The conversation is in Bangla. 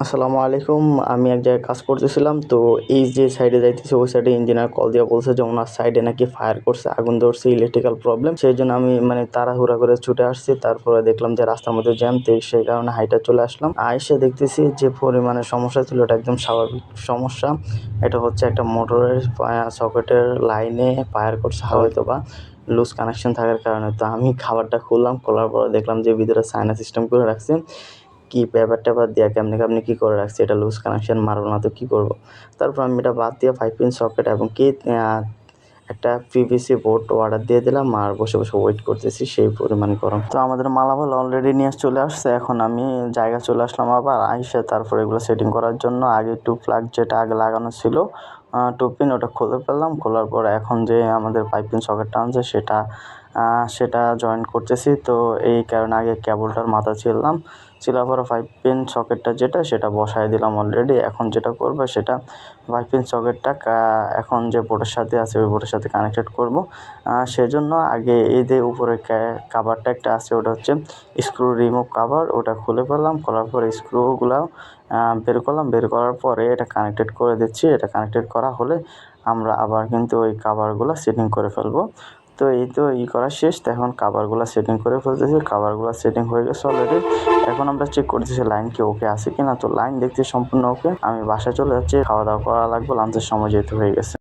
আসসালামু আলাইকুম। আমি এক জায়গায় কাজ করতেছিলাম। তো এই যে সাইডে যাইতেছি ওই সাইডে ইঞ্জিনিয়ার কল দিয়ে বলছে যে ওনার সাইডে নাকি ফায়ার করছে, আগুন ধরছে, ইলেকট্রিক্যাল প্রবলেম। সেইজন্য আমি তাড়াহুড়া করে ছুটে আসছি। তারপরে দেখলাম যে রাস্তার মধ্যে জ্যাম, তো সেই কারণে হাইটা চলে আসলাম। আইসা দেখতেছি যে পরিমাণে সমস্যা ছিল ওটা একদম স্বাভাবিক সমস্যা। এটা হচ্ছে একটা মোটরের সকেটের লাইনে ফায়ার করছে হয়তোবা লুজ কানেকশন থাকার কারণে। তো আমি খাবারটা খুললাম, খোলার পরে দেখলাম যে ভিতরে সাইনা সিস্টেম করে রাখছে। কি পেপার-টেপার দিয়া কেমনে কি করে রাখছে, এটা লুজ কানেকশন মারবো না তো কি করব। তারপর আমি এটা বাদ দিয়ে 5 পিন সকেট এবং একটা পিভিসি বোর্ড অর্ডার দিয়ে দিলাম আর বসে ওয়েট করতেছি, সেই পরিমাণ গরম। তো আমাদের মালামাল অলরেডি নিয়ে চলে আসছে। এখন আমি জায়গা চলে আসলাম আবার আইসা, তারপরে এগুলো সেটিং করার জন্য আগে প্লাগ যেটা আগে লাগানো ছিল 2 পিন, ওটা খুলে ফেললাম। খোলার পর এখন যে আমাদের 5 পিন সকেটটা আনছে সেটা জয়েন করতেছি। তো এই কারণে আগে কেবলটার মাথা ছিলার পরে 5 পিন সকেটটা সেটা বসায় দিলাম অলরেডি। এখন যেটা করব সেটা 5 পিন সকেটটা এখন যে বোর্ডের সাথে আছে ওই বোর্ডের সাথে কানেক্টেড করব। সেজন্য আগে এই যে উপরে কাভারটা একটা আছে, ওটা হচ্ছে স্ক্রু রিমুভ কাভার, ওটা খুলে ফেললাম। খোলার পরে স্ক্রুগুলো বের করলাম। বের করার পরে এটা কানেক্টেড করে দিচ্ছি। এটা কানেক্টেড করা হলে আমরা আবার কিন্তু ওই কাভারগুলো সেটিং করে ফেলবো। তো এই তো করা শেষ। তো এখন কাভারগুলো সেটিং করে ফেলতেছি। কাভারগুলো সেটিং হয়ে গেছে অলরেডি। এখন আমরা চেক করতেছি লাইন কি ওকে আছে কিনা। তো লাইন দেখতে সম্পূর্ণ ওকে। আমি বাসায় চলে যাচ্ছি, খাওয়া দাওয়া করা লাগবে, লাঞ্চের সময় যেহেতু হয়ে গেছে।